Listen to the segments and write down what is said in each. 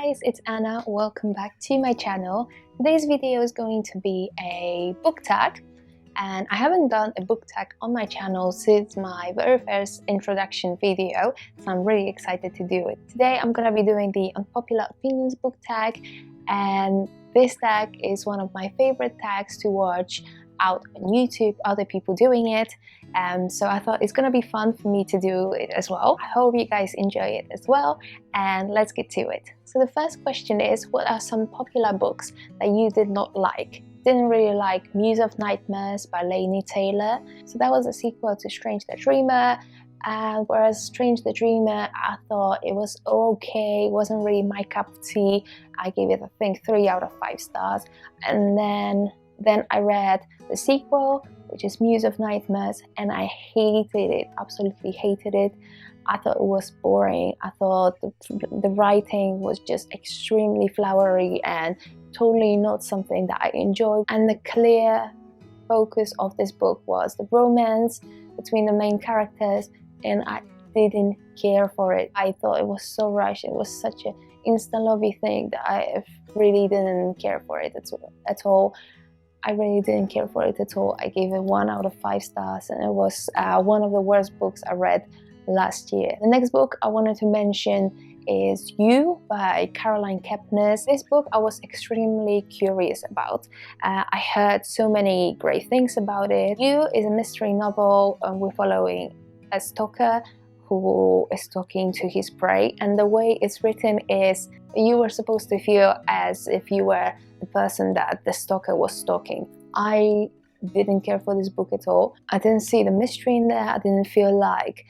guys, it's Anna. Welcome back to my channel. Today's video is going to be a book tag, and I haven't done a book tag on my channel since my very first introduction video, so I'm really excited to do it. Today I'm gonna be doing the unpopular opinions book tag, and this tag is one of my favorite tags to watch out on YouTube, other people doing it, so I thought it's gonna be fun for me to do it as well. I hope you guys enjoy it as well, and let's get to it. So the first question is, what are some popular books that you did not like? Didn't really like Muse of Nightmares by Laini Taylor. So that was a sequel to Strange the Dreamer, whereas Strange the Dreamer, I thought it was okay, it wasn't really my cup of tea. I gave it, I think, 3 out of 5 stars. And then I read the sequel, which is Muse of Nightmares, and I hated it, absolutely hated it. I thought it was boring. I thought the writing was just extremely flowery and totally not something that I enjoyed. And the clear focus of this book was the romance between the main characters, and I didn't care for it. I thought it was so rushed. It was such an insta-lovey thing that I really didn't care for it at all. I really didn't care for it at all. I gave it 1 out of 5 stars, and it was one of the worst books I read last year. The next book I wanted to mention is You by Caroline Kepnes. This book I was extremely curious about. I heard so many great things about it. You is a mystery novel, and we're following a stalker who is stalking to his prey, and the way it's written is you were supposed to feel as if you were the person that the stalker was stalking. I didn't care for this book at all. I didn't see the mystery in there. I didn't feel like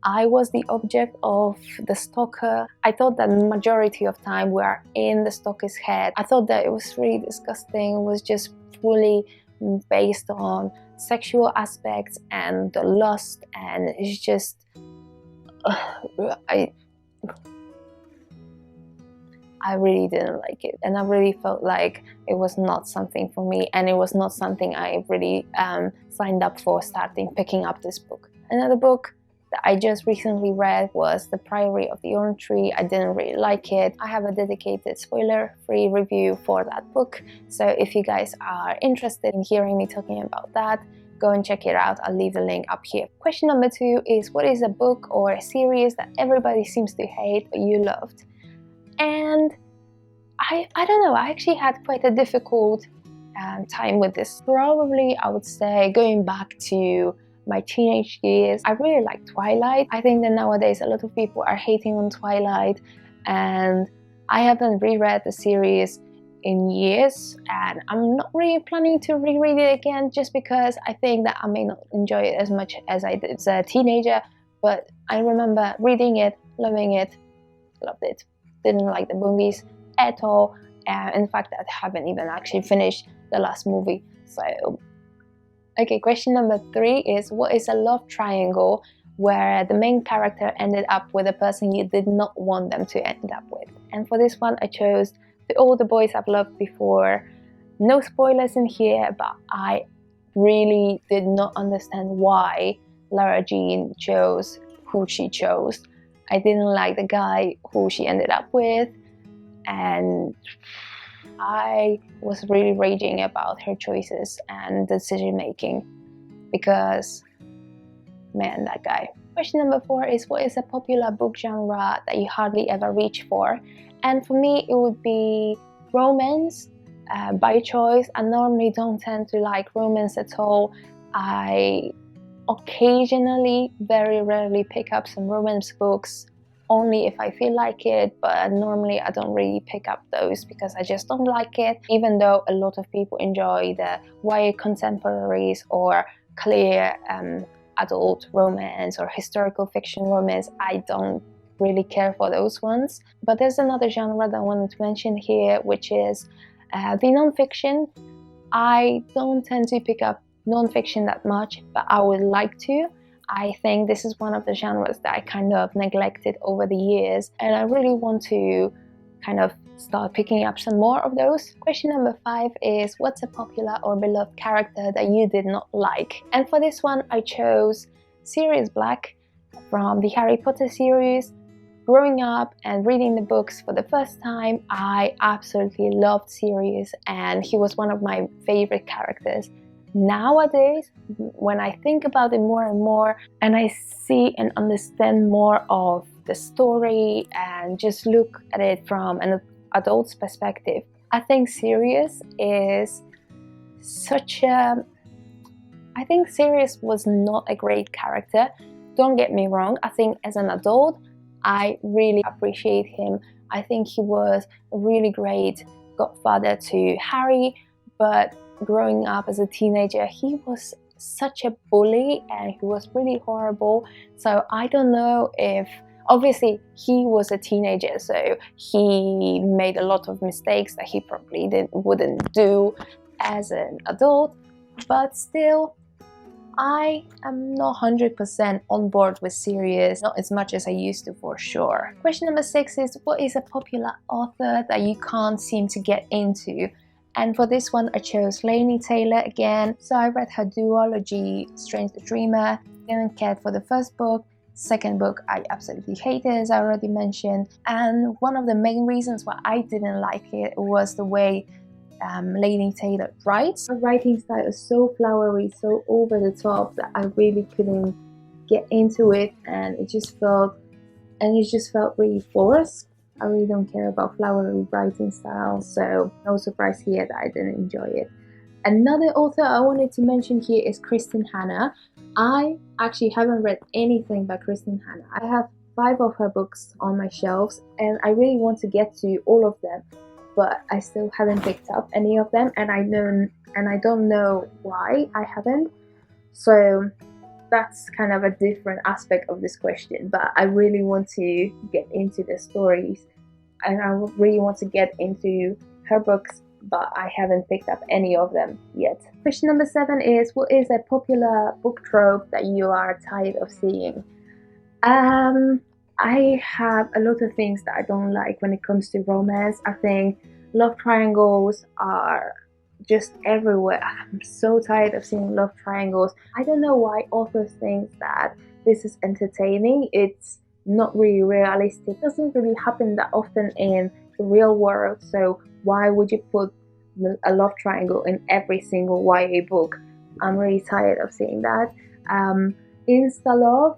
I was the object of the stalker. I thought that the majority of time we are in the stalker's head. I thought that it was really disgusting. It was just fully based on sexual aspects and the lust, and it's just I really didn't like it, and I really felt like it was not something for me, and it was not something I really signed up for picking up this book. Another book that I just recently read was The Priory of the Orange Tree. I didn't really like it. I have a dedicated spoiler-free review for that book, so if you guys are interested in hearing me talking about that, go and check it out. I'll leave the link up here. Question number 2 is, what is a book or a series that everybody seems to hate but you loved? And I don't know, I actually had quite a difficult time with this. Probably I would say going back to my teenage years, I really like Twilight. I think that nowadays a lot of people are hating on Twilight, and I haven't reread the series in years, and I'm not really planning to reread it again, just because I think that I may not enjoy it as much as I did as a teenager. But I remember reading it, loving it, loved it. Didn't like the movies at all. In fact, I haven't even actually finished the last movie. So, okay, question number 3 is, what is a love triangle where the main character ended up with a person you did not want them to end up with? And for this one, I chose All the Boys I've Loved Before. No spoilers in here, but I really did not understand why Lara Jean chose who she chose. I didn't like the guy who she ended up with, and I was really raging about her choices and decision making, because, man, that guy. Question number 4 is, what is a popular book genre that you hardly ever reach for? And for me, it would be romance by choice. I normally don't tend to like romance at all. I occasionally, very rarely, pick up some romance books, only if I feel like it, but normally I don't really pick up those because I just don't like it. Even though a lot of people enjoy the YA contemporaries or clear adult romance or historical fiction romance, I don't really care for those ones. But there's another genre that I wanted to mention here, which is the non-fiction. I don't tend to pick up non-fiction that much, but I would like to. I think this is one of the genres that I kind of neglected over the years, and I really want to kind of start picking up some more of those. Question number 5 is, what's a popular or beloved character that you did not like? And for this one, I chose Sirius Black from the Harry Potter series. growing up and reading the books for the first time, I absolutely loved Sirius, and he was one of my favorite characters. Nowadays, when I think about it more and more, and I see and understand more of the story and just look at it from an adult's perspective, I think Sirius is I think Sirius was not a great character. Don't get me wrong, I think as an adult, I really appreciate him. I think he was a really great godfather to Harry, but growing up as a teenager, he was such a bully and he was really horrible. So I don't know if, obviously he was a teenager, so he made a lot of mistakes that he probably wouldn't do as an adult, but still, I am not 100% on board with Sirius, not as much as I used to for sure. Question number 6 is, what is a popular author that you can't seem to get into? And for this one, I chose Laini Taylor again. So I read her duology, Strange the Dreamer. Didn't care for the first book. Second book, I absolutely hated, as I already mentioned. And one of the main reasons why I didn't like it was the way Laini Taylor writes. Her writing style is so flowery, so over the top, that I really couldn't get into it, and it just felt really forced. I really don't care about flowery writing style, so no surprise here that I didn't enjoy it. Another author I wanted to mention here is Kristin Hannah. I actually haven't read anything by Kristin Hannah. I have 5 of her books on my shelves, and I really want to get to all of them, but I still haven't picked up any of them, and I don't know why I haven't. So that's kind of a different aspect of this question, but I really want to get into the stories, and I really want to get into her books, but I haven't picked up any of them yet. Question number 7 is, what is a popular book trope that you are tired of seeing? I have a lot of things that I don't like when it comes to romance. I think love triangles are just everywhere. I'm so tired of seeing love triangles. I don't know why authors think that this is entertaining. It's not really realistic. It doesn't really happen that often in the real world, so why would you put a love triangle in every single YA book? I'm really tired of seeing that. Insta-love,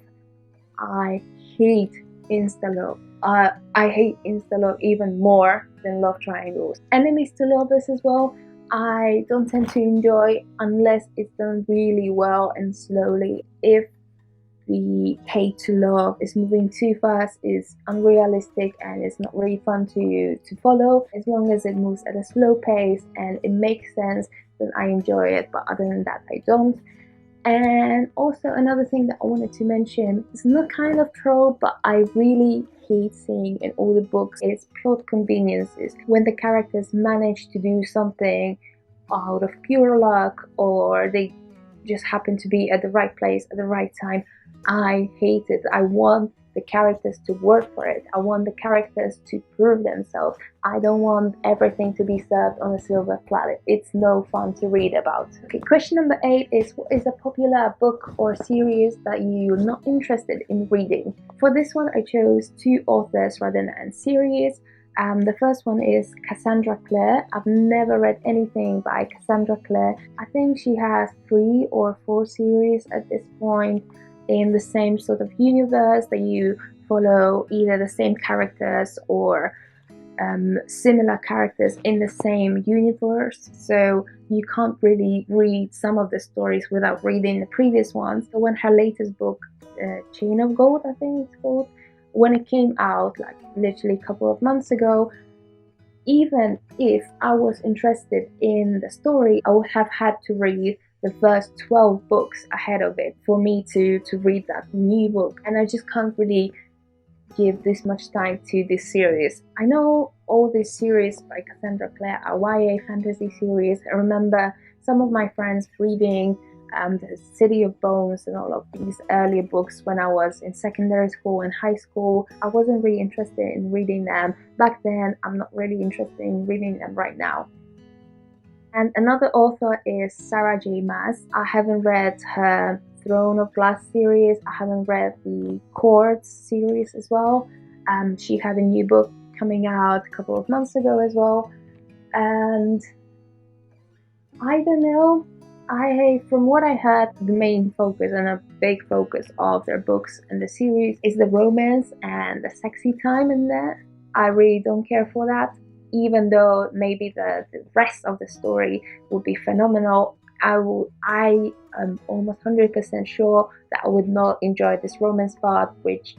I hate Insta-love. I hate Insta-love even more than love triangles. Enemies to lovers as well, I don't tend to enjoy unless it's done really well and slowly. If the hate to love is moving too fast, is unrealistic, and it's not really fun to follow, as long as it moves at a slow pace and it makes sense, then I enjoy it, but other than that, I don't. And also another thing that I wanted to mention, it's not kind of trope, but I really hate seeing in all the books, is plot conveniences. When the characters manage to do something out of pure luck, or they just happen to be at the right place at the right time, I hate it. I want the characters to work for it. I want the characters to prove themselves. I don't want everything to be served on a silver platter. It's no fun to read about. Okay, question number 8 is, what is a popular book or series that you're not interested in reading? For this one, I chose 2 authors rather than series. The first one is Cassandra Clare. I've never read anything by Cassandra Clare. I think she has 3 or 4 series at this point in the same sort of universe that you follow either the same characters or similar characters in the same universe, so you can't really read some of the stories without reading the previous ones. So when her latest book, Chain of Gold, I think it's called, when it came out like literally a couple of months ago, even if I was interested in the story, I would have had to read the first 12 books ahead of it for me to read that new book, and I just can't really give this much time to this series. I know all these series by Cassandra Clare are YA fantasy series. I remember some of my friends reading the City of Bones and all of these earlier books when I was in secondary school and high school. I wasn't really interested in reading them back then. I'm not really interested in reading them right now. And another author is Sarah J. Maas. I haven't read her Throne of Glass series. I haven't read the Chords series as well. She had a new book coming out a couple of months ago as well, and I don't know, from what I heard, the main focus and a big focus of their books and the series is the romance and the sexy time in there. I really don't care for that, even though maybe the rest of the story would be phenomenal. I am almost 100% sure that I would not enjoy this romance part, which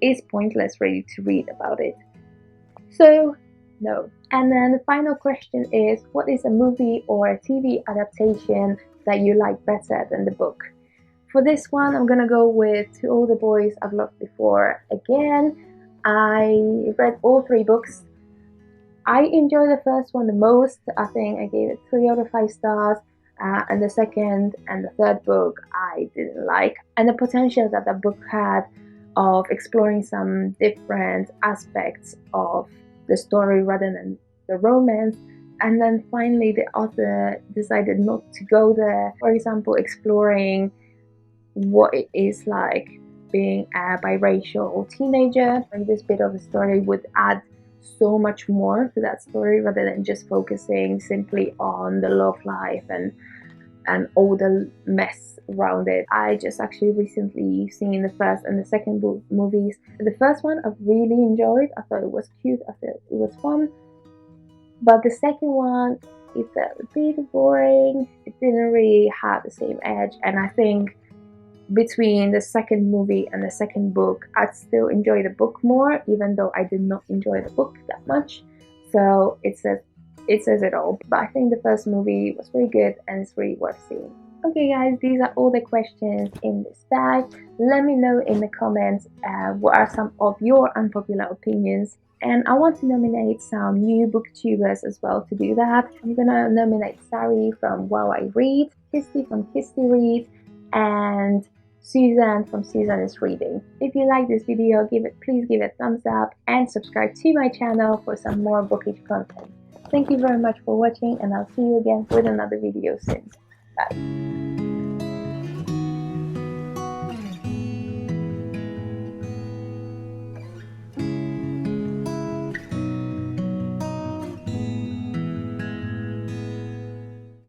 is pointless really to read about it. So no. And then the final question is, what is a movie or a TV adaptation that you like better than the book? For this one, I'm gonna go with To All the Boys I've Loved Before again. I read all 3 books. I enjoyed the first one the most. I think I gave it 3 out of 5 stars. And the second and the third book I didn't like. And the potential that the book had of exploring some different aspects of the story rather than the romance. And then finally the author decided not to go there. For example, exploring what it is like being a biracial teenager. And this bit of the story would add so much more to that story rather than just focusing simply on the love life and all the mess around it. I just actually recently seen the first and the second movies. The first one I really enjoyed. I thought it was cute, I thought it was fun. But the second one, it felt a bit boring. It didn't really have the same edge, and I think between the second movie and the second book, I'd still enjoy the book more, even though I did not enjoy the book that much. So it says it all. But I think the first movie was very good and it's really worth seeing. Okay guys, these are all the questions in this bag. Let me know in the comments what are some of your unpopular opinions. And I want to nominate some new booktubers as well to do that. I'm gonna nominate Sari from Wow I Read, Kirsty from Kirsty Read, and Suzanne from Suzanne is Reading. If you like this video, please give it a thumbs up and subscribe to my channel for some more bookish content. Thank you very much for watching, and I'll see you again with another video soon. Bye.